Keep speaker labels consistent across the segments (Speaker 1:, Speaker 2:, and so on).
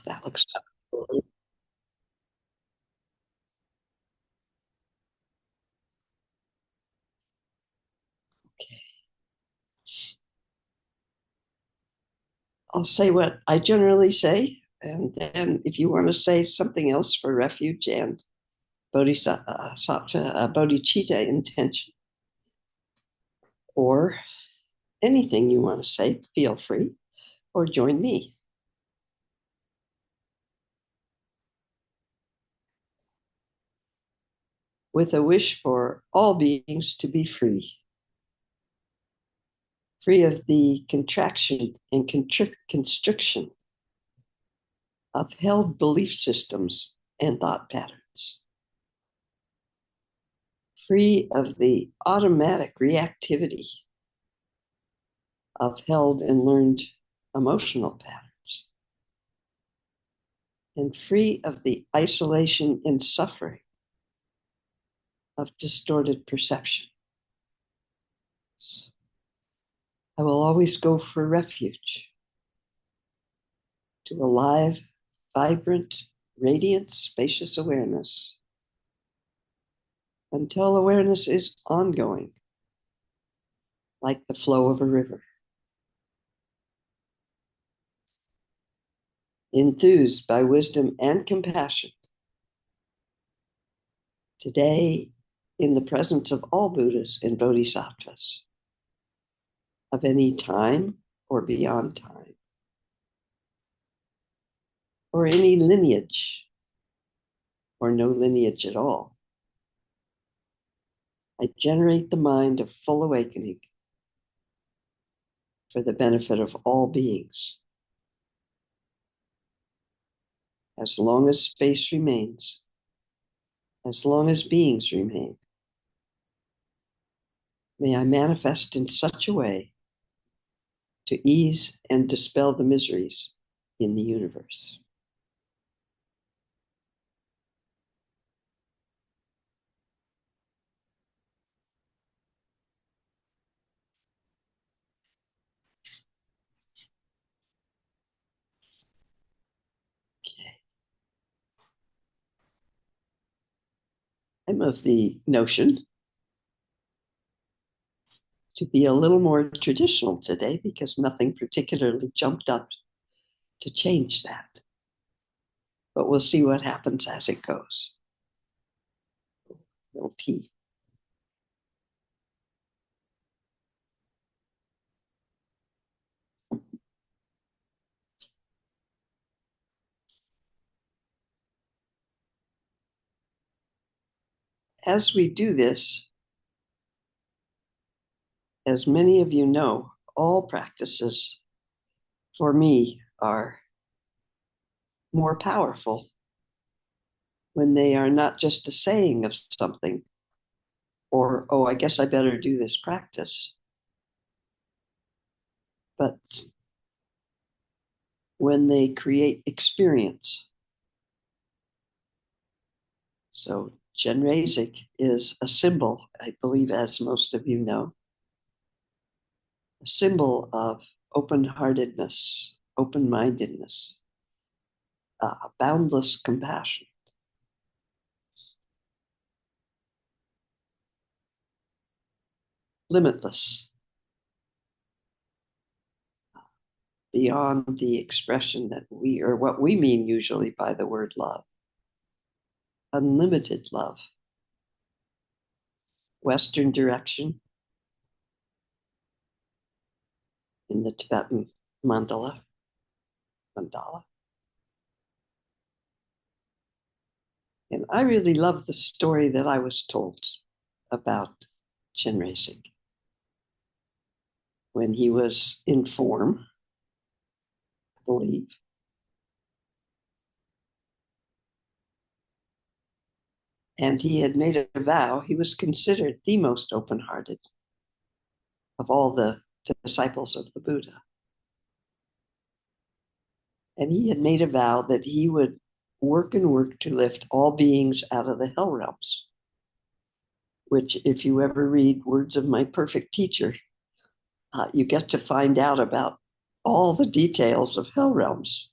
Speaker 1: that looks good. Okay. I'll say what I generally say, and then if you want to say something else for refuge and bodhisattva, bodhicitta intention, or anything you want to say, feel free, or join me. With a wish for all beings to be free, free of the contraction and constriction of held belief systems and thought patterns, free of the automatic reactivity of held and learned emotional patterns, and free of the isolation and suffering of distorted perception. I will always go for refuge to a live, vibrant, radiant, spacious awareness until awareness is ongoing, like the flow of a river. Enthused by wisdom and compassion, today, in the presence of all Buddhas and Bodhisattvas, of any time or beyond time, or any lineage, or no lineage at all, I generate the mind of full awakening for the benefit of all beings. As long as space remains, as long as beings remain, may I manifest in such a way to ease and dispel the miseries in the universe. Okay. I'm of the notion to be a little more traditional today because nothing particularly jumped up to change that. But we'll see what happens as it goes. A little tea. As we do this, as many of you know, all practices for me are more powerful when they are not just a saying of something or, oh, I guess I better do this practice, but when they create experience. So Chenrezig is a symbol, I believe, as most of you know, a symbol of open-heartedness, open-mindedness, boundless compassion. Limitless, beyond the expression that we, or what we mean usually by the word love. Unlimited love. Western direction in the Tibetan mandala. And I really love the story that I was told about Chenrezig when he was in form, I believe. And he had made a vow. He was considered the most open-hearted of all the disciples of the Buddha. And he had made a vow that he would work and work to lift all beings out of the hell realms, which, if you ever read Words of My Perfect Teacher, you get to find out about all the details of hell realms.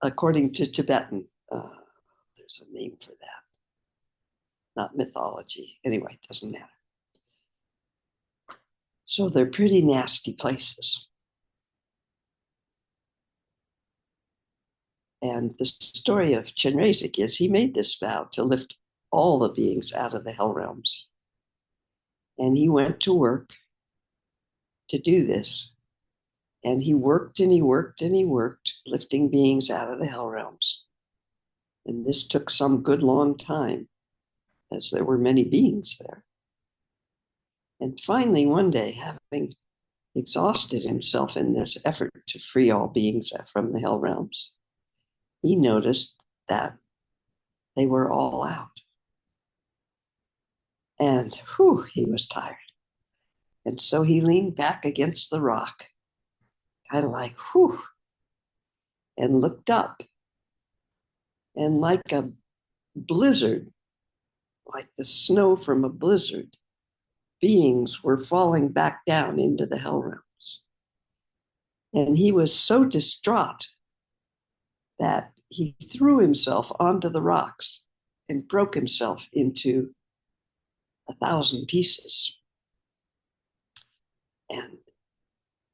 Speaker 1: according to Tibetan, there's a name for that, not mythology. Anyway, it doesn't matter. So they're pretty nasty places. And the story of Chenrezig is he made this vow to lift all the beings out of the hell realms. And he went to work to do this. And he worked and he worked and he worked, lifting beings out of the hell realms. And this took some good long time, as there were many beings there. And finally, one day, having exhausted himself in this effort to free all beings from the hell realms, he noticed that they were all out. And he was tired. And so he leaned back against the rock, kind of like, and looked up. And like a blizzard, like the snow from a blizzard, beings were falling back down into the hell realms. And he was so distraught that he threw himself onto the rocks and broke himself into 1,000 pieces. And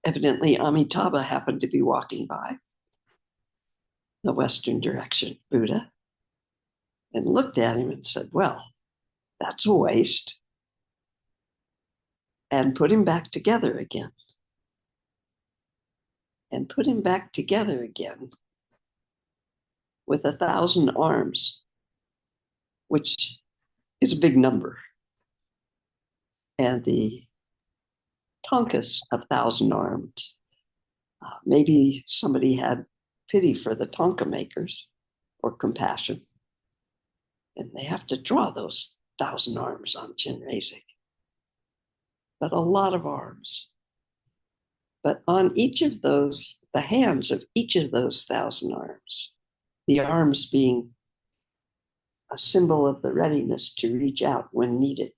Speaker 1: evidently Amitabha happened to be walking by the Western direction, Buddha, and looked at him and said, well, that's a waste, and put him back together again. And put him back together again with 1,000 arms, which is a big number. And the Tonkas of 1,000 arms. Maybe somebody had pity for the Tonka makers or compassion. And they have to draw those 1,000 arms on Chenrezig. But a lot of arms. But on each of those, the hands of each of those 1,000 arms, the arms being a symbol of the readiness to reach out when needed.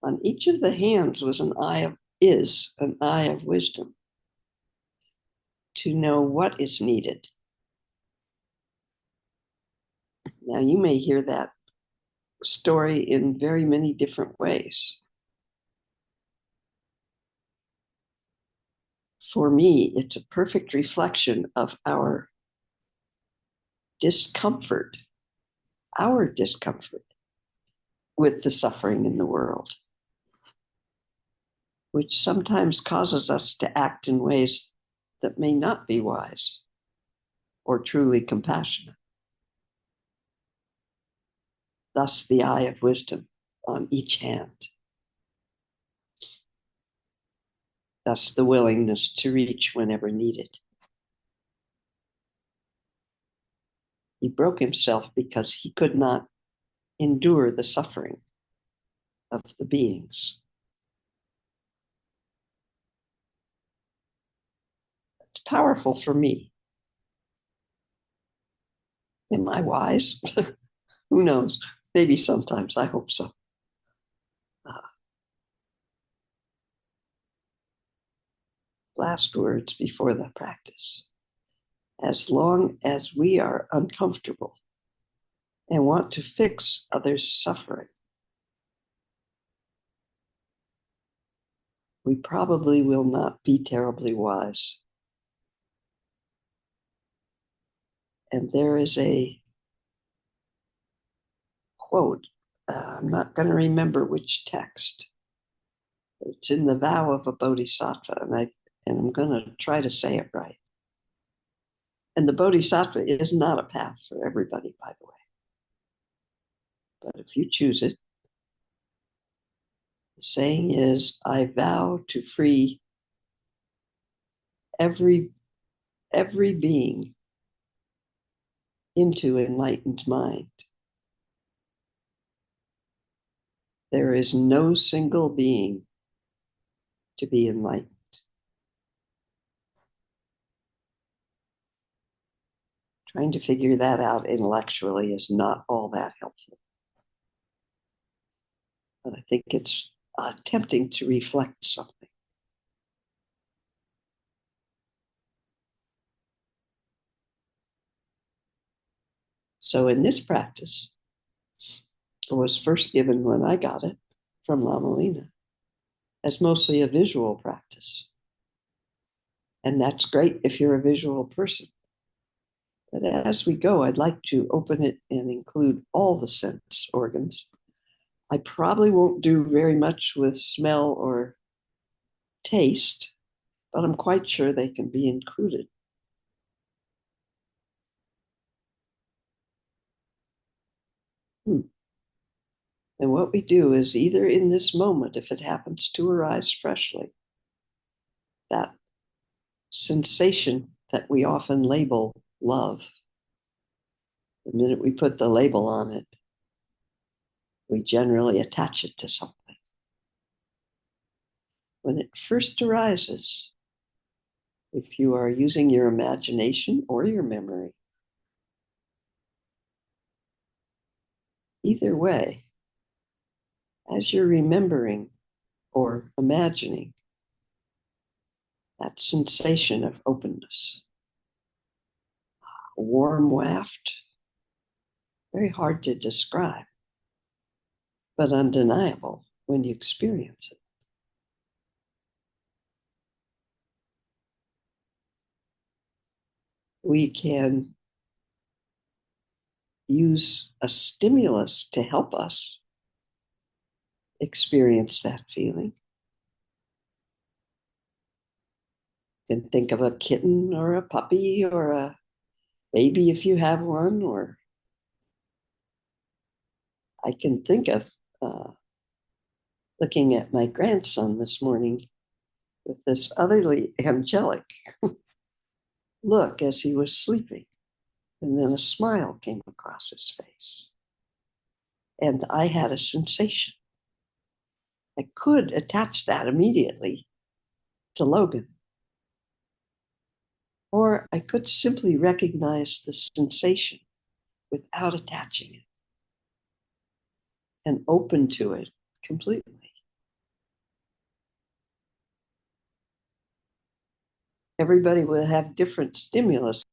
Speaker 1: On each of the hands was an eye of wisdom to know what is needed. Now, you may hear that story in very many different ways. For me, it's a perfect reflection of our discomfort with the suffering in the world, which sometimes causes us to act in ways that may not be wise or truly compassionate. Thus, the eye of wisdom on each hand. Thus, the willingness to reach whenever needed. He broke himself because he could not endure the suffering of the beings. It's powerful for me. Am I wise? Who knows? Maybe sometimes. I hope so. Last words before the practice. As long as we are uncomfortable and want to fix others' suffering, we probably will not be terribly wise. And there is a quote, I'm not going to remember which text. It's in the vow of a bodhisattva, and I'm going to try to say it right. And the bodhisattva is not a path for everybody, by the way. But if you choose it, the saying is, I vow to free every being into enlightened mind. There is no single being to be enlightened. Trying to figure that out intellectually is not all that helpful. But I think it's attempting to reflect something. So in this practice, it was first given when I got it from Lama Lena as mostly a visual practice. And that's great if you're a visual person. But as we go, I'd like to open it and include all the sense organs. I probably won't do very much with smell or taste, but I'm quite sure they can be included. And what we do is either in this moment, if it happens to arise freshly, that sensation that we often label love, the minute we put the label on it, we generally attach it to something. When it first arises, if you are using your imagination or your memory, either way, as you're remembering or imagining that sensation of openness, a warm waft, very hard to describe, but undeniable when you experience it. We can use a stimulus to help us experience that feeling. You can think of a kitten or a puppy or a baby if you have one, or I can think of looking at my grandson this morning with this utterly angelic look as he was sleeping. And then a smile came across his face. And I had a sensation. I could attach that immediately to Logan. Or I could simply recognize the sensation without attaching it and open to it completely. Everybody will have different stimulus.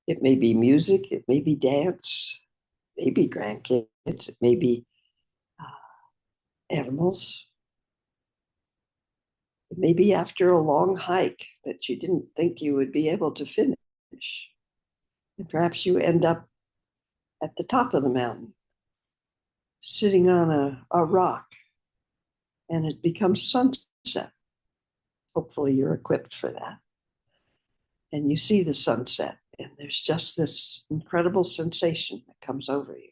Speaker 1: It may be music, it may be dance, it may be grandkids, it may be animals. It may be after a long hike that you didn't think you would be able to finish. And perhaps you end up at the top of the mountain, sitting on a rock, and it becomes sunset. Hopefully, you're equipped for that. And you see the sunset, and there's just this incredible sensation that comes over you.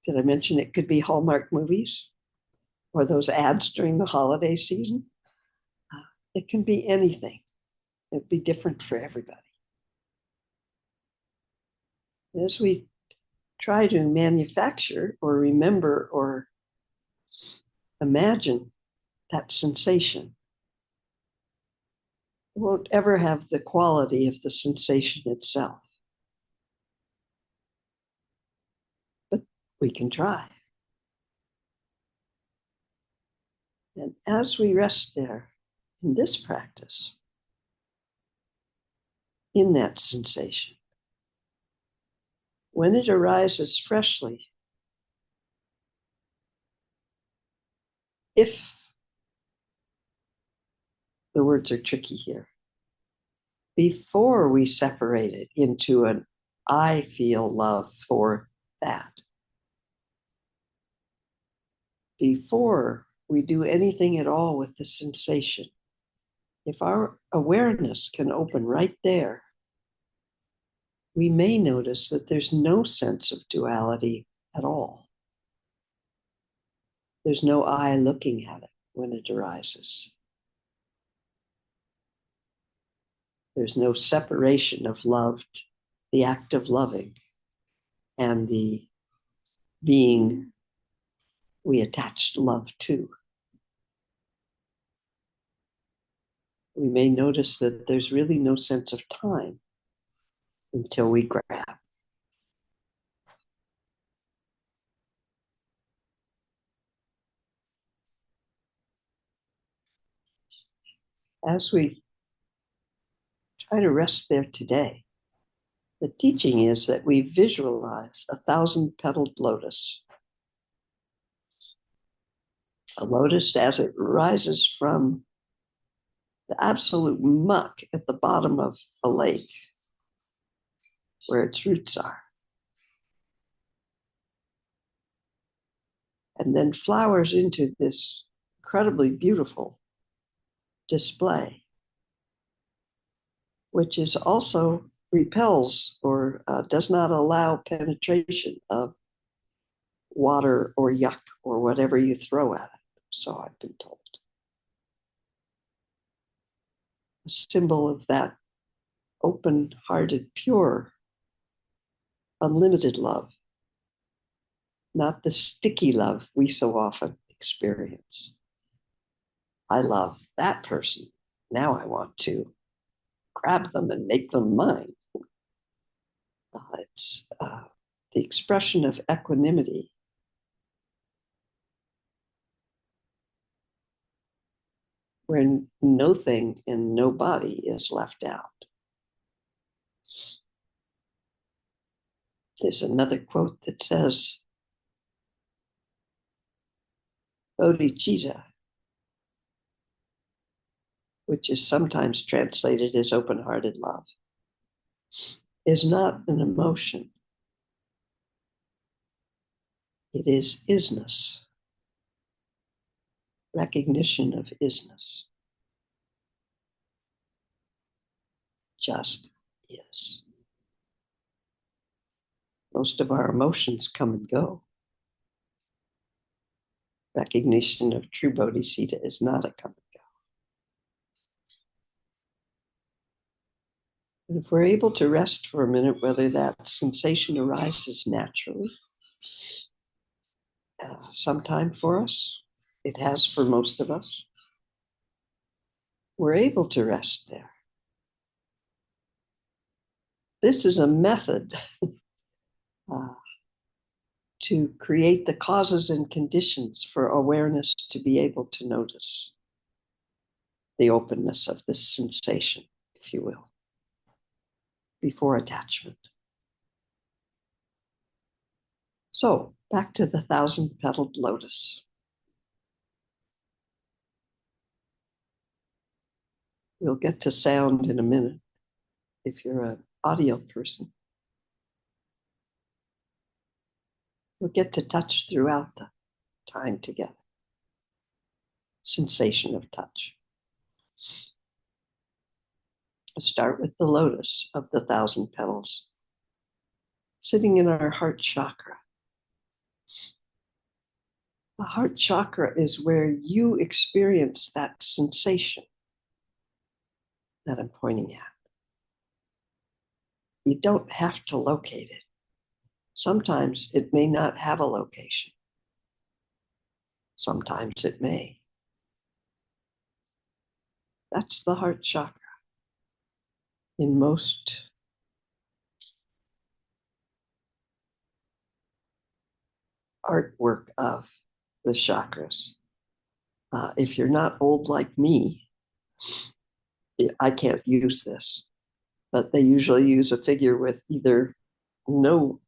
Speaker 1: Did I mention it could be Hallmark movies or those ads during the holiday season? It can be anything. It'd be different for everybody. As we try to manufacture or remember or imagine that sensation, it won't ever have the quality of the sensation itself. But we can try. And as we rest there in this practice, in that sensation, when it arises freshly, if the words are tricky here, before we separate it into an I feel love for that, before we do anything at all with the sensation, if our awareness can open right there, we may notice that there's no sense of duality at all. There's no I looking at it when it arises. There's no separation of loved, the act of loving, and the being we attached love to. We may notice that there's really no sense of time until we grab. As we try to rest there today. The teaching is that we visualize a 1,000-petaled lotus. A lotus as it rises from the absolute muck at the bottom of a lake where its roots are. And then flowers into this incredibly beautiful display, which is also repels or does not allow penetration of water or yuck or whatever you throw at it. So I've been told. A symbol of that open-hearted, pure, unlimited love, not the sticky love we so often experience. I love that person. Now I want to grab them and make them mine. It's the expression of equanimity. Where no thing and no body is left out. There's another quote that says, bodhicitta, which is sometimes translated as open-hearted love, is not an emotion. It is isness, recognition of isness. Just is. Most of our emotions come and go. Recognition of true bodhicitta is not a come and go. And if we're able to rest for a minute, whether that sensation arises naturally, sometime for us, it has for most of us, we're able to rest there. This is a method to create the causes and conditions for awareness to be able to notice the openness of this sensation, if you will, before attachment. So, back to the 1,000-petaled lotus. We'll get to sound in a minute if you're an audio person. We'll get to touch throughout the time together. Sensation of touch. Let's start with the lotus of the 1,000 petals, sitting in our heart chakra. The heart chakra is where you experience that sensation that I'm pointing at. You don't have to locate it. Sometimes it may not have a location. Sometimes it may. That's the heart chakra. In most artwork of the chakras, if you're not old like me, I can't use this, but they usually use a figure with either no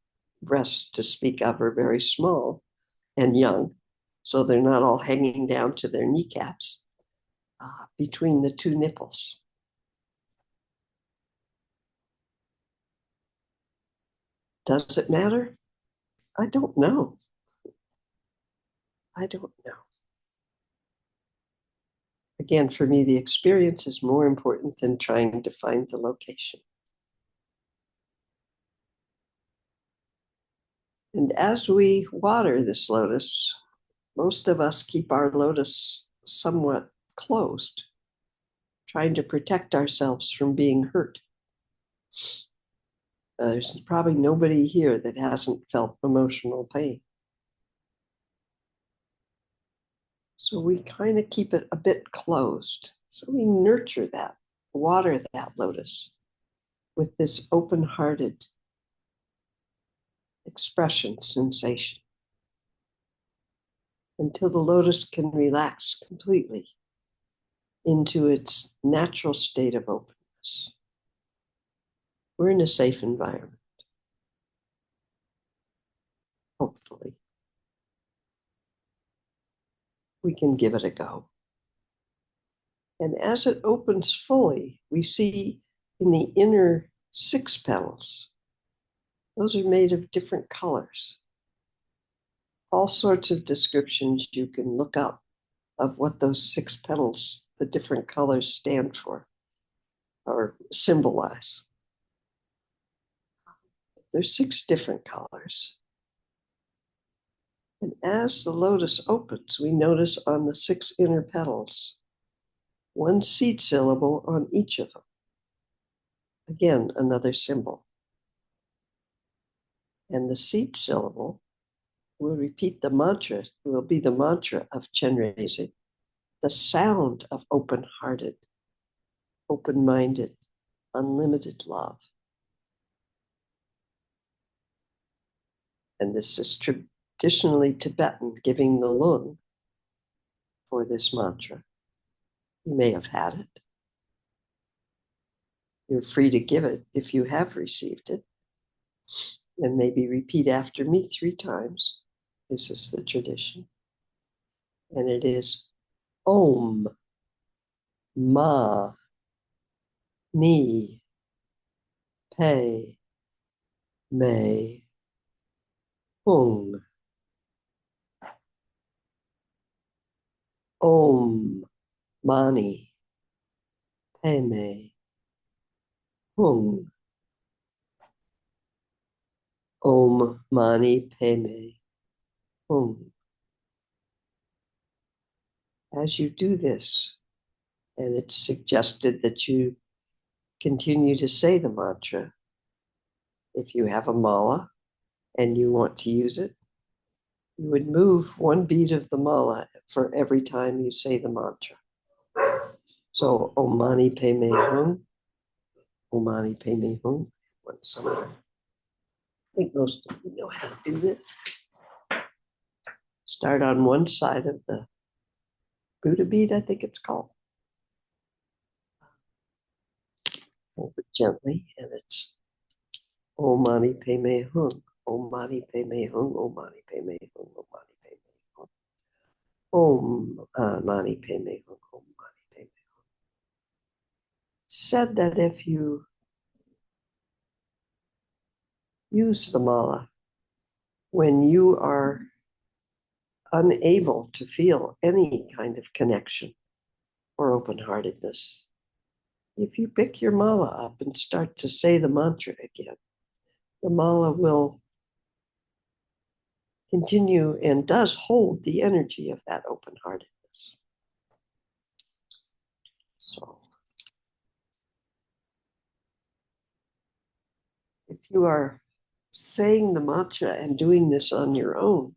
Speaker 1: breasts to speak of or very small and young, so they're not all hanging down to their kneecaps, between the two nipples. Does it matter? I don't know. I don't know. Again, for me, the experience is more important than trying to find the location. And as we water this lotus, most of us keep our lotus somewhat closed, trying to protect ourselves from being hurt. There's probably nobody here that hasn't felt emotional pain. So we kind of keep it a bit closed. So we nurture that, water that lotus with this open-hearted expression, sensation, until the lotus can relax completely into its natural state of openness. We're in a safe environment, hopefully. We can give it a go. And as it opens fully, we see in the inner 6 petals, those are made of different colors. All sorts of descriptions you can look up of what those 6 petals, the different colors stand for or symbolize. There's 6 different colors. And as the lotus opens, we notice on the 6 inner petals, 1 seed syllable on each of them. Again, another symbol. And the seed syllable will repeat the mantra, will be the mantra of Chenrezig, the sound of open-hearted, open-minded, unlimited love. And this is traditionally Tibetan, giving the lung for this mantra. You may have had it. You're free to give it if you have received it. And maybe repeat after me 3 times. This is the tradition. And it is Om Ma Ni Pe Me Hung. Om Mani Pe Me Hung. Om Mani Pe Me Hung. As you do this, and it's suggested that you continue to say the mantra. If you have a mala and you want to use it, you would move 1 beat of the mala for every time you say the mantra. So, Om Mani Pe Me Hung, Om Mani Pe Me Hung. I think most of you know how to do this. Start on one side of the Buddha bead, I think it's called. Hold it gently, and it's Om Mani Pe Me Hung, Om Mani Pe Me Hung, Om Mani Pe Me Hung, Om Mani Pe Me Hung. Om Mani Pe Me Hung, Om Mani Pe Me Hung. Said that if you use the mala when you are unable to feel any kind of connection or open-heartedness, if you pick your mala up and start to say the mantra again, the mala will continue and does hold the energy of that open-heartedness. So if you are saying the mantra and doing this on your own,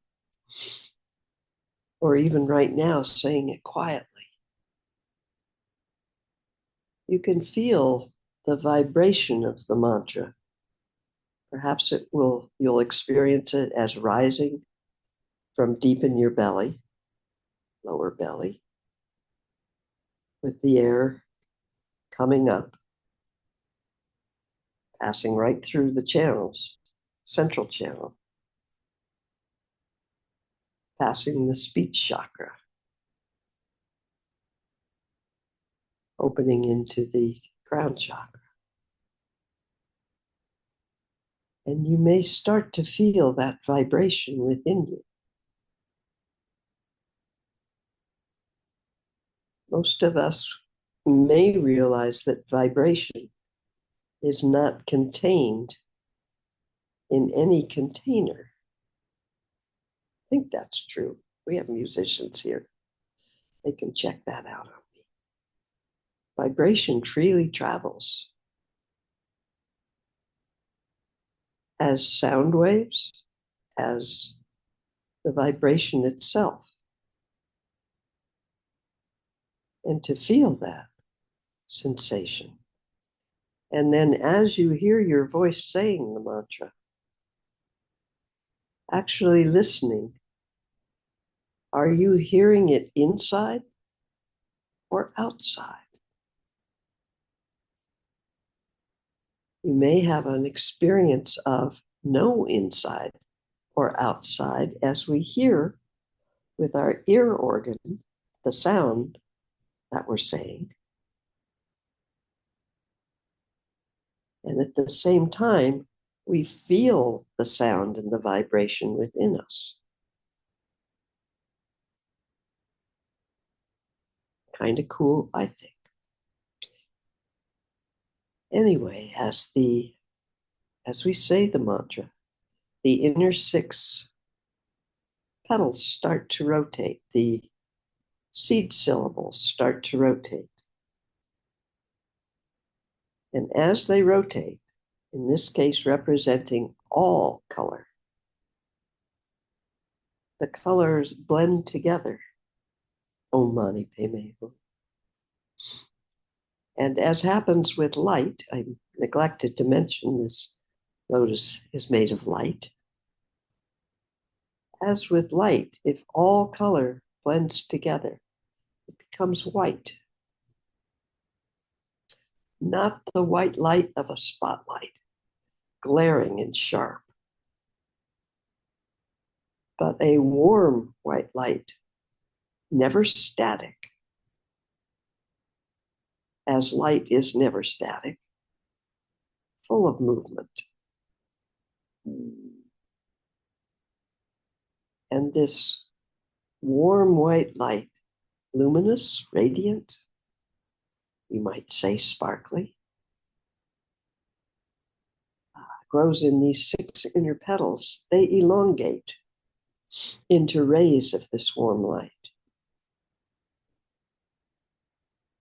Speaker 1: or even right now saying it quietly, you can feel the vibration of the mantra. Perhaps you'll experience it as rising from deep in your belly, lower belly, with the air coming up, passing right through the channels, central channel, passing the speech chakra, opening into the crown chakra. And you may start to feel that vibration within you. Most of us may realize that vibration is not contained in any container. I think that's true. We have musicians here. They can check that out on me. Vibration freely travels as sound waves, as the vibration itself. And to feel that sensation. And then as you hear your voice saying the mantra, actually listening, are you hearing it inside or outside? You may have an experience of no inside or outside as we hear with our ear organ the sound that we're saying. And at the same time, we feel the sound and the vibration within us. Kind of cool, I think. Anyway, as we say the mantra, the inner 6 petals start to rotate, the seed syllables start to rotate. And as they rotate, in this case representing all color, the colors blend together. Om Mani Padme Hum. And as happens with light, I neglected to mention this lotus is made of light. As with light, if all color blends together, it becomes white. Not the white light of a spotlight, glaring and sharp, but a warm white light, never static, as light is never static, full of movement. And this warm white light, luminous, radiant, you might say sparkly, grows in these 6 inner petals. They elongate into rays of this warm light.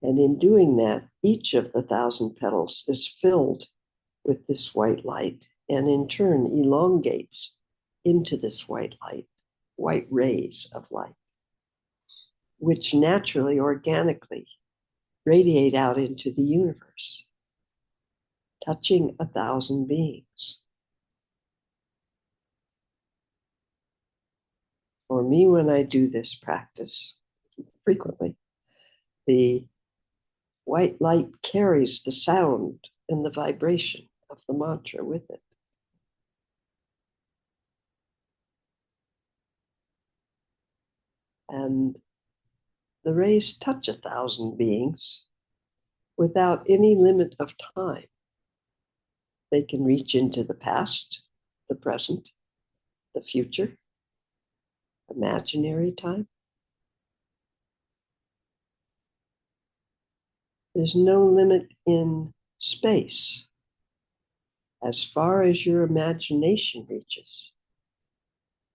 Speaker 1: And in doing that, each of the 1,000 petals is filled with this white light and in turn elongates into this white light, white rays of light, which naturally, organically radiate out into the universe, touching 1,000 beings. For me, when I do this practice frequently, the white light carries the sound and the vibration of the mantra with it. And the rays touch 1,000 beings without any limit of time. They can reach into the past, the present, the future, imaginary time. There's no limit in space. As far as your imagination reaches,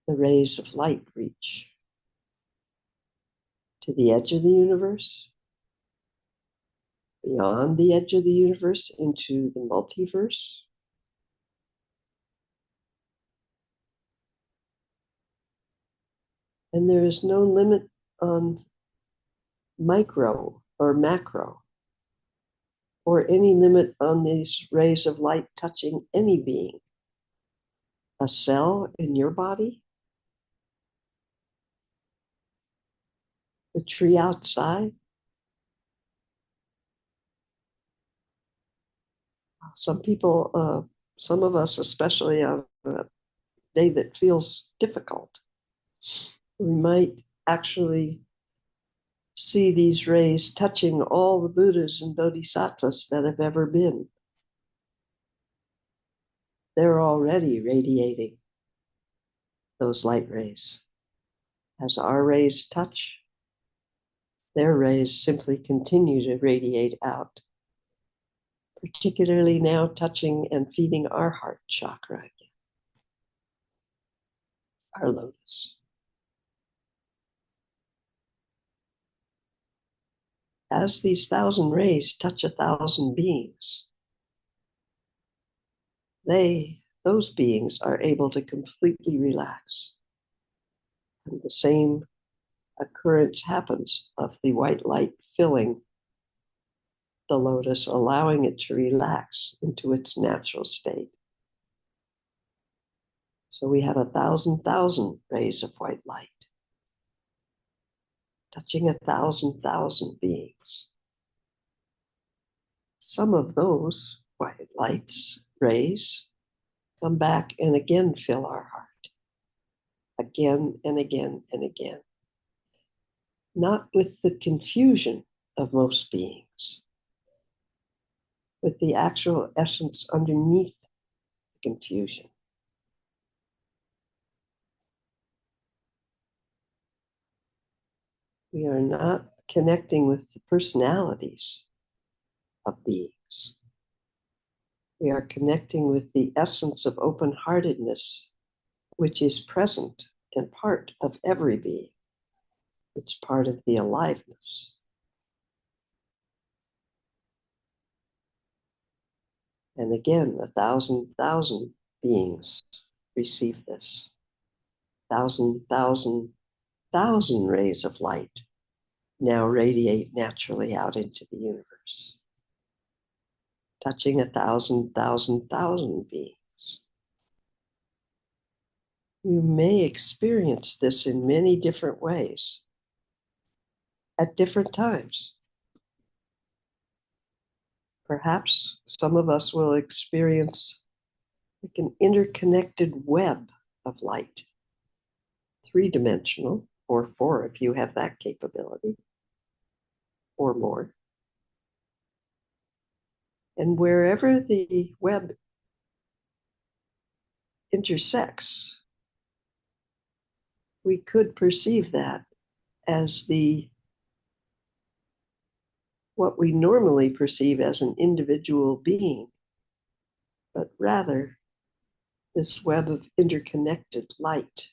Speaker 1: the rays of light reach to the edge of the universe, beyond the edge of the universe into the multiverse. And there is no limit on micro or macro, or any limit on these rays of light touching any being. A cell in your body, the tree outside. Some people, some of us, especially on a day that feels difficult, we might actually see these rays touching all the Buddhas and Bodhisattvas that have ever been. They're already radiating those light rays. As our rays touch, their rays simply continue to radiate out, particularly now touching and feeding our heart chakra again, our lotus. As these 1,000 rays touch 1,000 beings, those beings are able to completely relax. And the same occurrence happens of the white light filling the lotus, allowing it to relax into its natural state. So we have 1,000 rays of white light, touching 1,000 beings. Some of those quiet lights, rays, come back and again fill our heart. Again and again and again. Not with the confusion of most beings, with the actual essence underneath the confusion. We are not connecting with the personalities of beings. We are connecting with the essence of open-heartedness, which is present and part of every being. It's part of the aliveness. And again, 1,000,000 beings receive this. 1,000,000,000 rays of light now radiate naturally out into the universe, touching 1,000,000,000 beings. You may experience this in many different ways at different times. Perhaps some of us will experience like an interconnected web of light, three-dimensional, or four if you have that capability, or more. And wherever the web intersects, we could perceive that as what we normally perceive as an individual being, but rather this web of interconnected light.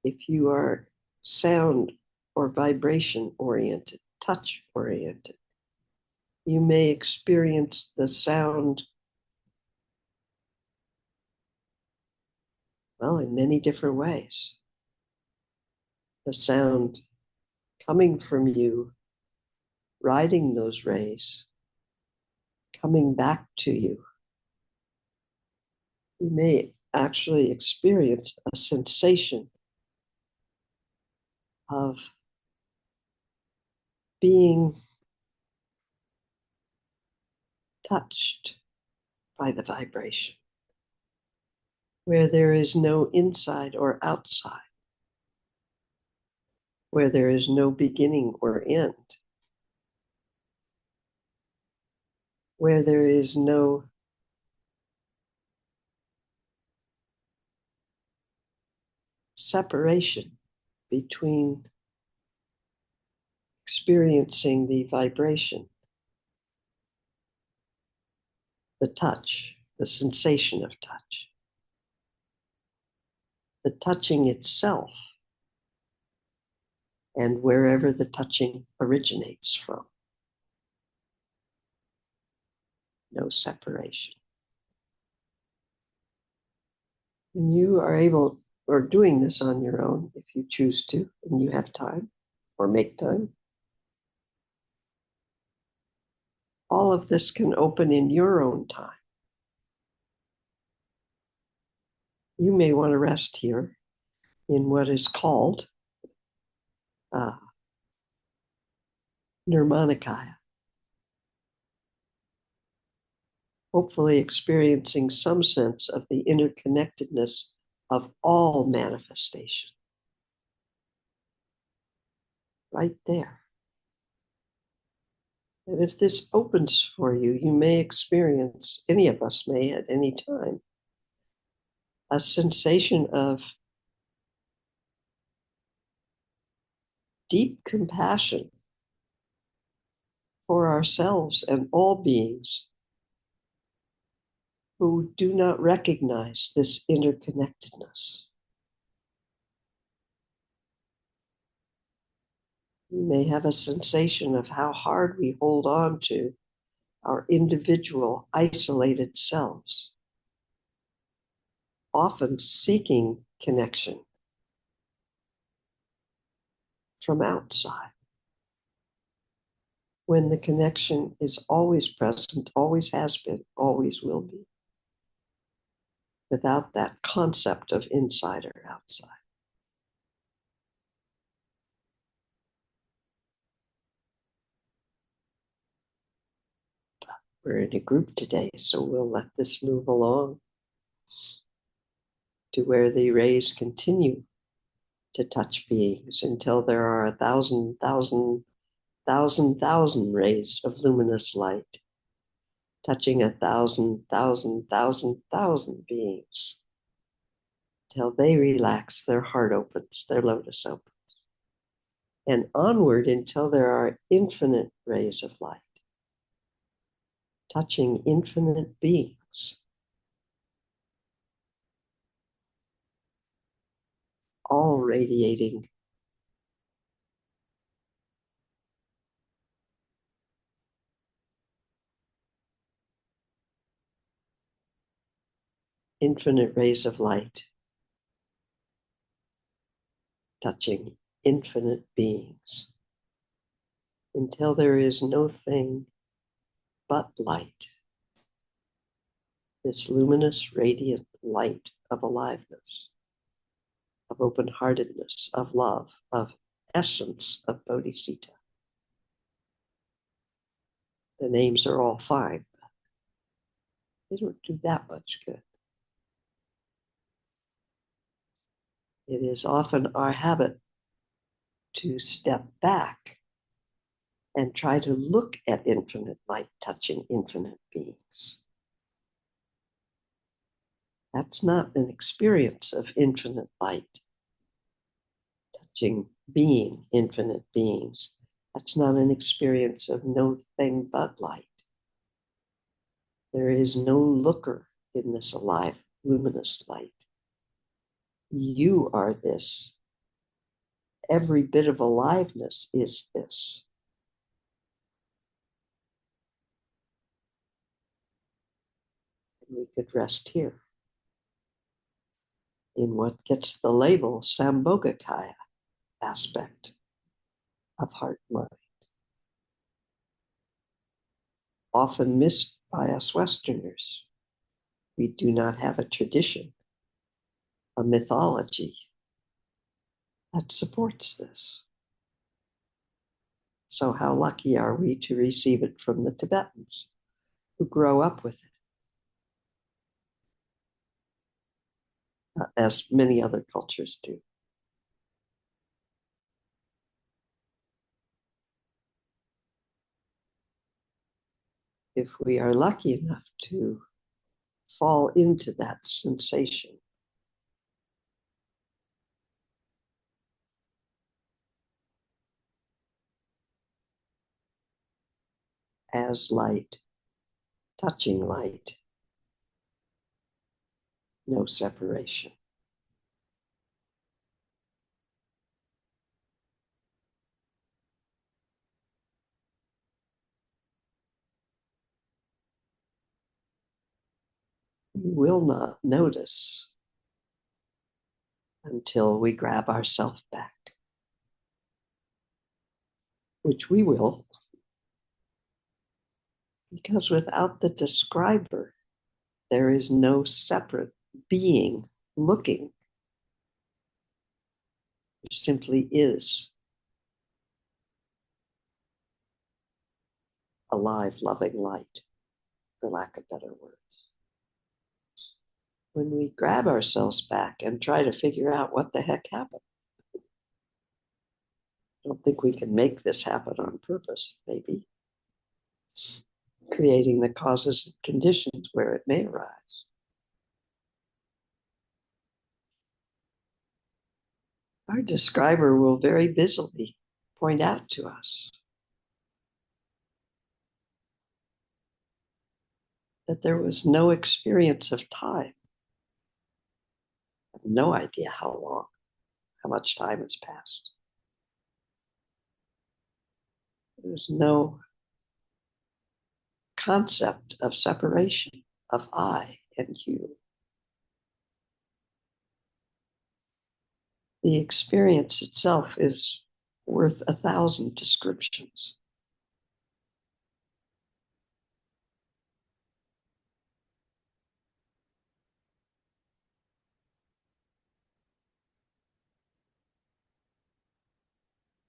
Speaker 1: If you are sound or vibration oriented, touch oriented, you may experience the sound, well, in many different ways. The sound coming from you, riding those rays, coming back to you. You may actually experience a sensation of being touched by the vibration, where there is no inside or outside, where there is no beginning or end, where there is no separation between experiencing the vibration, the touch, the sensation of touch, the touching itself, and wherever the touching originates from. No separation. And you are able, or doing this on your own if you choose to, and you have time, or make time. All of this can open in your own time. You may want to rest here in what is called Nirmanakaya, hopefully experiencing some sense of the interconnectedness of all manifestation. Right there. And if this opens for you, you may experience, any of us may at any time, a sensation of deep compassion for ourselves and all beings who do not recognize this interconnectedness. You may have a sensation of how hard we hold on to our individual isolated selves, often seeking connection from outside, when the connection is always present, always has been, always will be, without that concept of inside or outside. We're in a group today, so we'll let this move along to where the rays continue to touch beings until there are 1,000 rays of luminous light touching 1,000 beings till they relax, their heart opens, their lotus opens, and onward until there are infinite rays of light touching infinite beings, all radiating infinite rays of light touching infinite beings until there is no thing but light, this luminous, radiant light of aliveness, of open-heartedness, of love, of essence of bodhisattva. The names are all fine, but they don't do that much good. It is often our habit to step back and try to look at infinite light touching infinite beings. That's not an experience of infinite light touching being infinite beings. That's not an experience of no thing but light. There is no looker in this alive, luminous light. You are this. Every bit of aliveness is this. And we could rest here in what gets the label Sambhogakaya aspect of heart mind, often missed by us Westerners. We do not have a tradition, a mythology that supports this. So how lucky are we to receive it from the Tibetans who grow up with it, as many other cultures do. If we are lucky enough to fall into that sensation, as light, touching light, no separation. We will not notice until we grab ourselves back, which we will, because without the describer, there is no separate being looking. There simply is alive, loving light, for lack of better words. When we grab ourselves back and try to figure out what the heck happened, I don't think we can make this happen on purpose, maybe, creating the causes and conditions where it may arise. Our describer will very busily point out to us that there was no experience of time. I have no idea how long, how much time has passed. There's no concept of separation of I and you. The experience itself is worth 1,000 descriptions.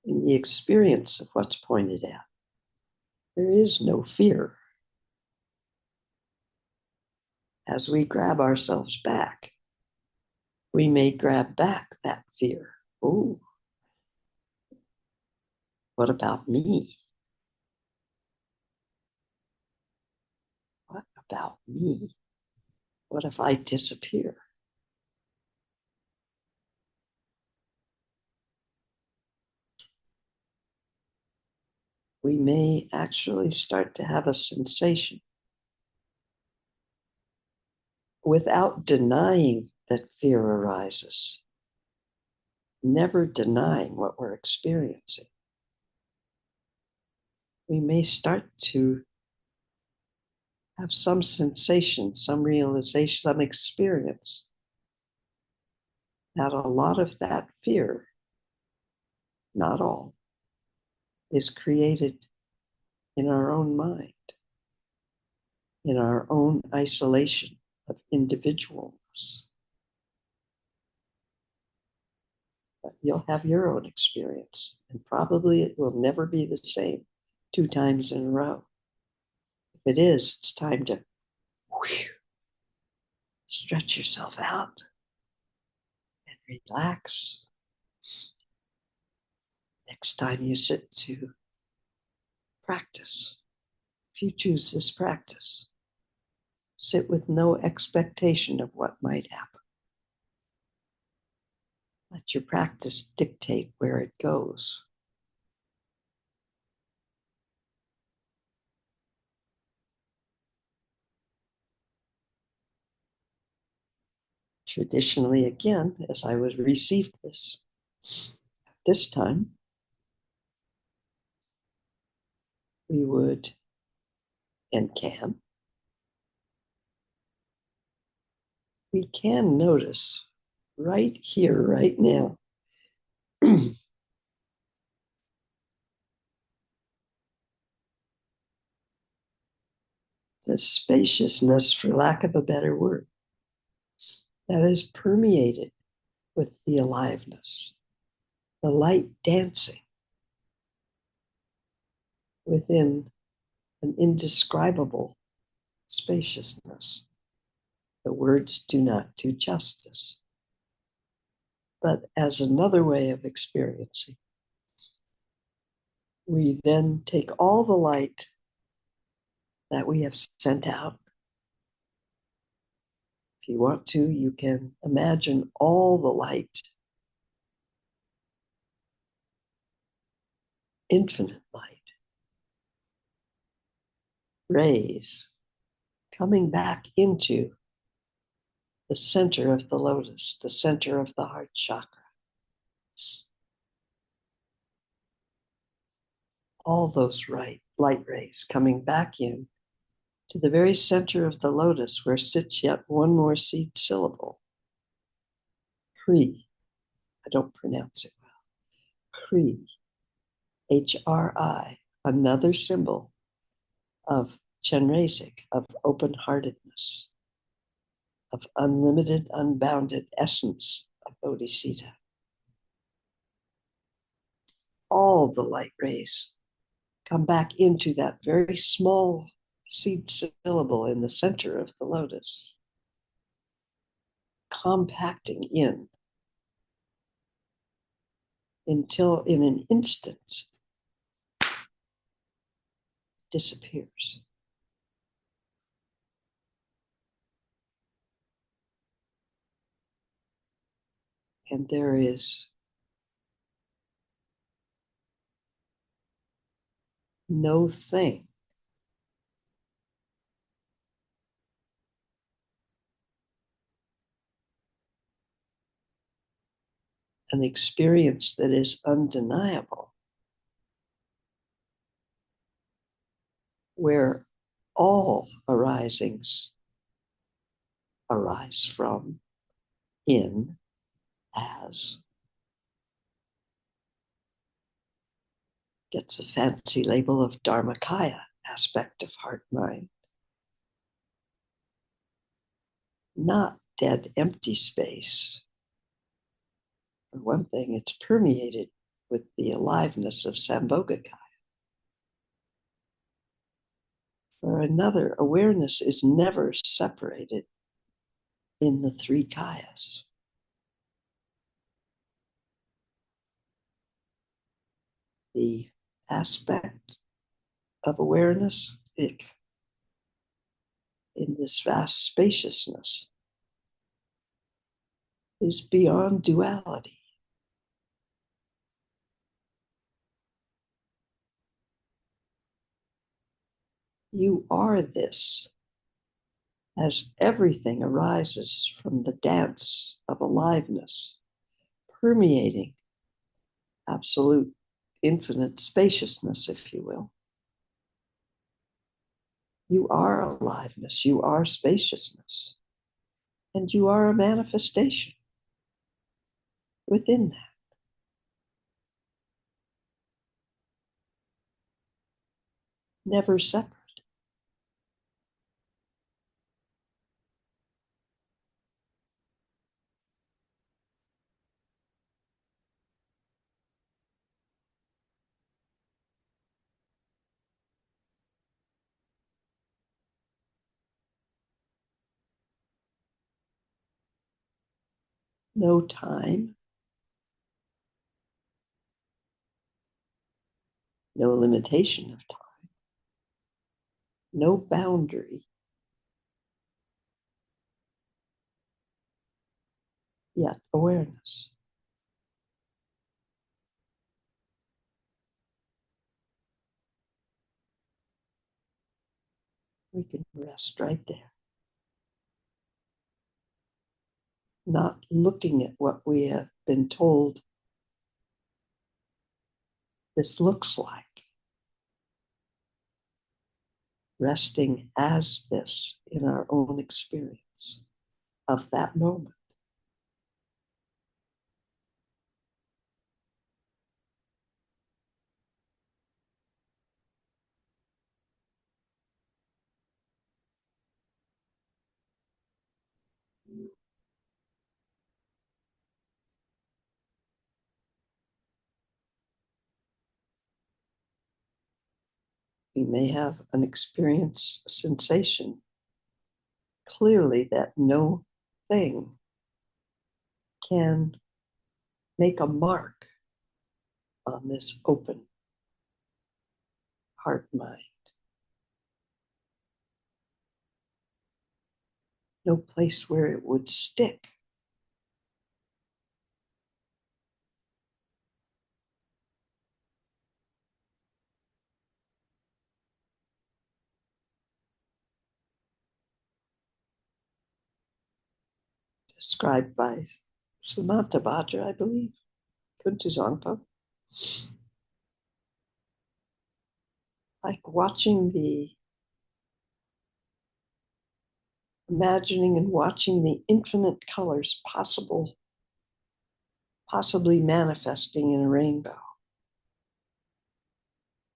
Speaker 1: In the experience of what's pointed out, there is no fear. as we grab ourselves back, we may grab back that fear. Oh, what about me? What about me? What if I disappear? We may actually start to have a sensation without denying that fear arises, never denying what we're experiencing. We may start to have some sensation, some realization, some experience that a lot of that fear, not all, is created in our own mind, in our own isolation of individualness. But you'll have your own experience, and probably it will never be the same 2 times in a row. If it is, it's time to stretch yourself out and relax. Next time you sit to practice, if you choose this practice, sit with no expectation of what might happen. Let your practice dictate where it goes. Traditionally, again, as I was received this time, we would and we can notice right here, right now, the spaciousness, for lack of a better word, that is permeated with the aliveness, the light dancing within an indescribable spaciousness. The words do not do justice. But as another way of experiencing, we then take all the light that we have sent out. If you want to, you can imagine all the light, infinite light, rays coming back into the center of the lotus, the center of the heart chakra. All those light rays coming back in to the very center of the lotus where sits yet one more seed syllable. Hri. I don't pronounce it well. Hri. H-R-I. Another symbol of Chenrezig, of open-heartedness, of unlimited, unbounded essence of Bodhisattva. All the light rays come back into that very small seed syllable in the center of the lotus, compacting in until in an instant disappears. And there is no thing an experience that is undeniable, where all arisings arise from, in, as, gets a fancy label of Dharmakaya, aspect of heart-mind. Not dead, empty space. For one thing, it's permeated with the aliveness of Sambhogakaya. For another, awareness is never separated in the three kayas. The aspect of awareness, ik, in this vast spaciousness, is beyond duality. You are this, as everything arises from the dance of aliveness, permeating absolute infinite spaciousness, if you will. You are aliveness, you are spaciousness, and you are a manifestation within that. Never separate. No time, no limitation of time, no boundary, yet awareness. We can rest right there, not looking at what we have been told this looks like. Resting as this in our own experience of that moment. We may have an experience, a sensation, clearly that no thing can make a mark on this open heart mind. No place where it would stick. Described by Samantabhadra, I believe, Kuntuzangpa. Like imagining and watching the infinite colors possibly manifesting in a rainbow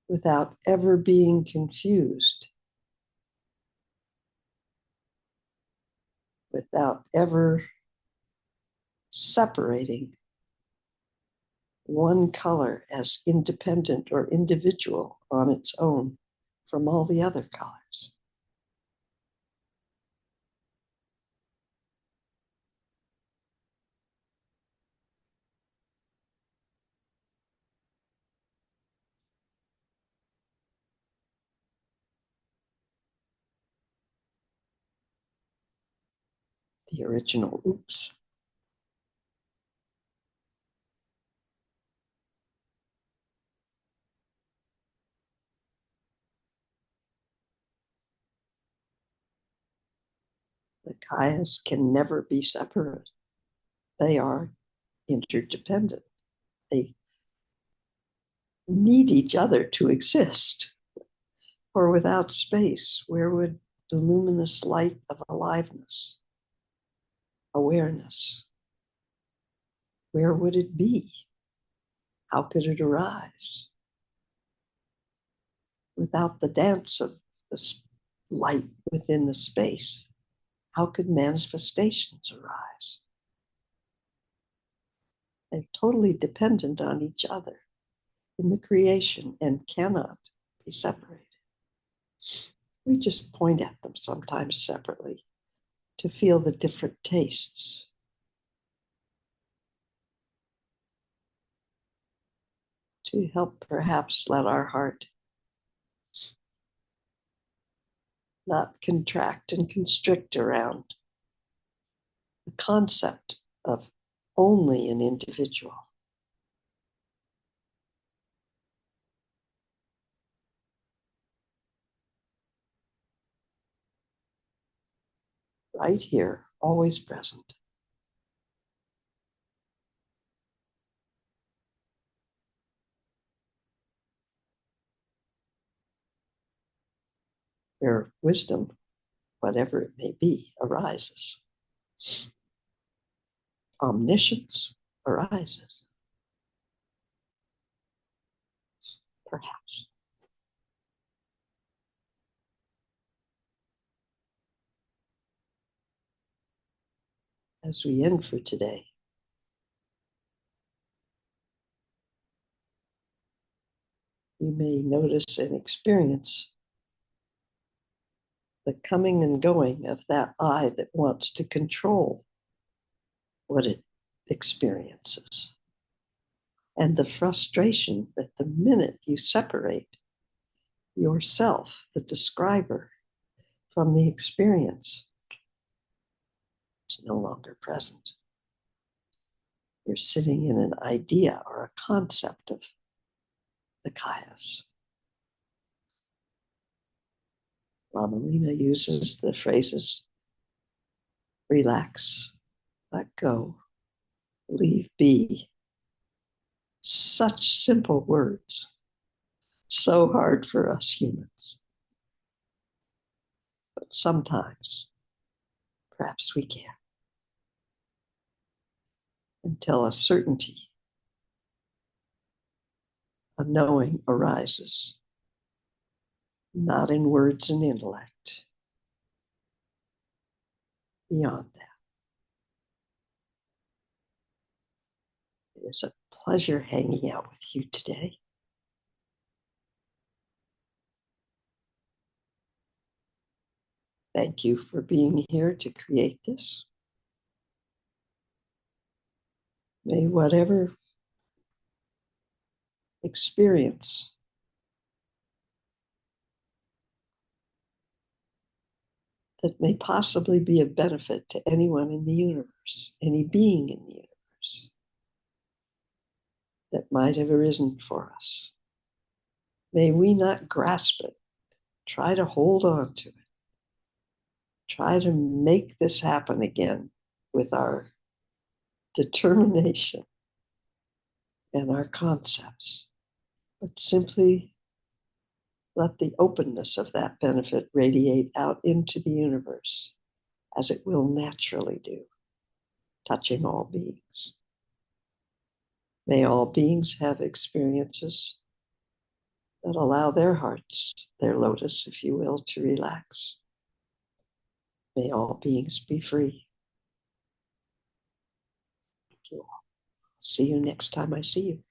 Speaker 1: without ever being confused, without ever separating one color as independent or individual on its own from all the other colors. The original oops. The kayas can never be separate. They are interdependent. They need each other to exist. For without space, where would the luminous light of aliveness, awareness, where would it be? How could it arise? Without the dance of the light within the space, how could manifestations arise? They're totally dependent on each other in the creation and cannot be separated. We just point at them sometimes separately to feel the different tastes. To help perhaps let our heart not contract and constrict around the concept of only an individual. Right here, always present. Where wisdom, whatever it may be, arises. Omniscience arises. Perhaps. As we end for today, you may notice and experience the coming and going of that I that wants to control what it experiences. And the frustration that the minute you separate yourself, the describer, from the experience, it's no longer present. You're sitting in an idea or a concept of the kayas. Lama Lena uses the phrases relax, let go, leave be. Such simple words, so hard for us humans. But sometimes, perhaps we can. Until a certainty, a knowing arises, not in words and intellect. Beyond that, it is a pleasure hanging out with you today. Thank you for being here to create this. May whatever experience that may possibly be of benefit to anyone in the universe, any being in the universe, that might have arisen for us. May we not grasp it, try to hold on to it, try to make this happen again with our determination and our concepts, but simply let the openness of that benefit radiate out into the universe as it will naturally do, touching all beings. May all beings have experiences that allow their hearts, their lotus, if you will, to relax. May all beings be free. Thank you all. See you next time I see you.